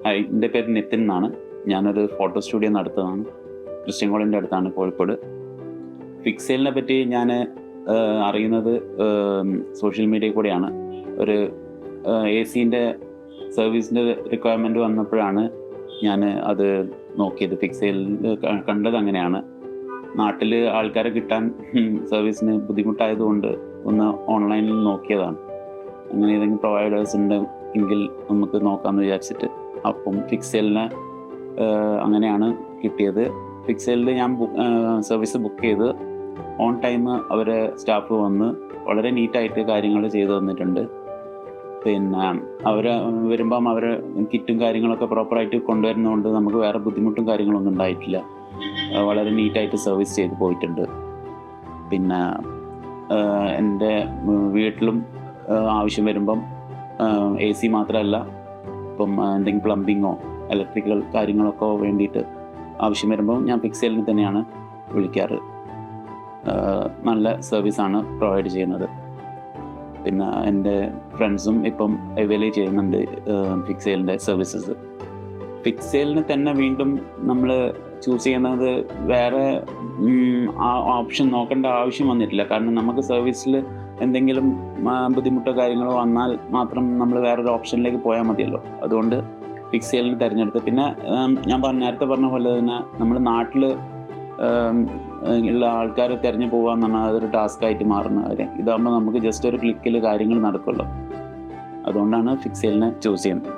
Hi, എൻ്റെ പേര് നിതിൻ എന്നാണ്. ഞാനൊരു ഫോട്ടോ സ്റ്റുഡിയോ നടത്തുന്നതാണ്. ക്രിസ്ത്യൻ കോളേജിൻ്റെ അടുത്താണ്, കോഴിക്കോട്. ഫിക്സെയിലിനെ പറ്റി ഞാൻ അറിയുന്നത് സോഷ്യൽ മീഡിയയിൽ കൂടെയാണ്. ഒരു AC-ൻ്റെ സർവീസിൻ്റെ റിക്വയർമെൻറ്റ് വന്നപ്പോഴാണ് ഞാൻ അത് നോക്കിയത്. ഫിക്സെയിൽ കണ്ടത് അങ്ങനെയാണ്. നാട്ടിൽ ആൾക്കാരെ കിട്ടാൻ സർവീസിന് ബുദ്ധിമുട്ടായതുകൊണ്ട് ഒന്ന് ഓൺലൈനിൽ നോക്കിയതാണ്. അങ്ങനെ ഏതെങ്കിലും പ്രൊവൈഡേഴ്സ് ഉണ്ട് എങ്കിൽ നമുക്ക് നോക്കാമെന്ന് വിചാരിച്ചിട്ട് അപ്പം ഫിക്സെയിലിന് അങ്ങനെയാണ് കിട്ടിയത്. ഫിക്സെയിലിൽ ഞാൻ സർവീസ് ബുക്ക് ചെയ്ത് ഓൺ ടൈം അവരെ സ്റ്റാഫ് വന്ന് വളരെ നീറ്റായിട്ട് കാര്യങ്ങൾ ചെയ്തു തന്നിട്ടുണ്ട്. പിന്നെ അവർ വരുമ്പം അവർ കിറ്റും കാര്യങ്ങളൊക്കെ പ്രോപ്പറായിട്ട് കൊണ്ടുവരുന്നതുകൊണ്ട് നമുക്ക് വേറെ ബുദ്ധിമുട്ടും കാര്യങ്ങളൊന്നും ഉണ്ടായിട്ടില്ല. വളരെ നീറ്റായിട്ട് സർവീസ് ചെയ്ത് പോയിട്ടുണ്ട്. പിന്നെ എൻ്റെ വീട്ടിലും ആവശ്യം വരുമ്പം AC മാത്രമല്ല, ഇപ്പം എന്തെങ്കിലും പ്ലംബിങ്ങോ ഇലക്ട്രിക്കൽ കാര്യങ്ങളൊക്കെ വേണ്ടിയിട്ട് ആവശ്യം വരുമ്പോൾ ഞാൻ ഫിക്സെയിലിന് തന്നെയാണ് വിളിക്കാറ്. നല്ല സർവീസാണ് പ്രൊവൈഡ് ചെയ്യുന്നത്. പിന്നെ എൻ്റെ ഫ്രണ്ട്സും ഇപ്പം അവൈൽ ചെയ്യുന്നുണ്ട് ഫിക്സെയിലിൻ്റെ സർവീസസ്. ഫിക്സെയിലിന് തന്നെ വീണ്ടും നമ്മൾ ചൂസ് ചെയ്യുന്നത് വേറെ ഓപ്ഷൻ നോക്കേണ്ട ആവശ്യം വന്നിട്ടില്ല. കാരണം നമുക്ക് സർവീസിൽ എന്തെങ്കിലും ബുദ്ധിമുട്ടോ കാര്യങ്ങളോ വന്നാൽ മാത്രം നമ്മൾ വേറൊരു ഓപ്ഷനിലേക്ക് പോയാൽ മതിയല്ലോ. അതുകൊണ്ട് ഫിക്സെയിലിന് തിരഞ്ഞെടുത്ത്, പിന്നെ ഞാൻ നേരത്തെ പറഞ്ഞ പോലെ തന്നെ നമ്മൾ നാട്ടിൽ ഉള്ള ആൾക്കാരെ തിരഞ്ഞു പോകുക എന്ന് പറഞ്ഞാൽ അതൊരു ടാസ്ക്കായിട്ട് മാറുന്ന കാര്യം. ഇതാകുമ്പോൾ നമുക്ക് ജസ്റ്റ് ഒരു ക്ലിക്കിൽ കാര്യങ്ങൾ നടക്കുമല്ലോ. അതുകൊണ്ടാണ് ഫിക്സെയിലിനെ ചൂസ് ചെയ്യുന്നത്.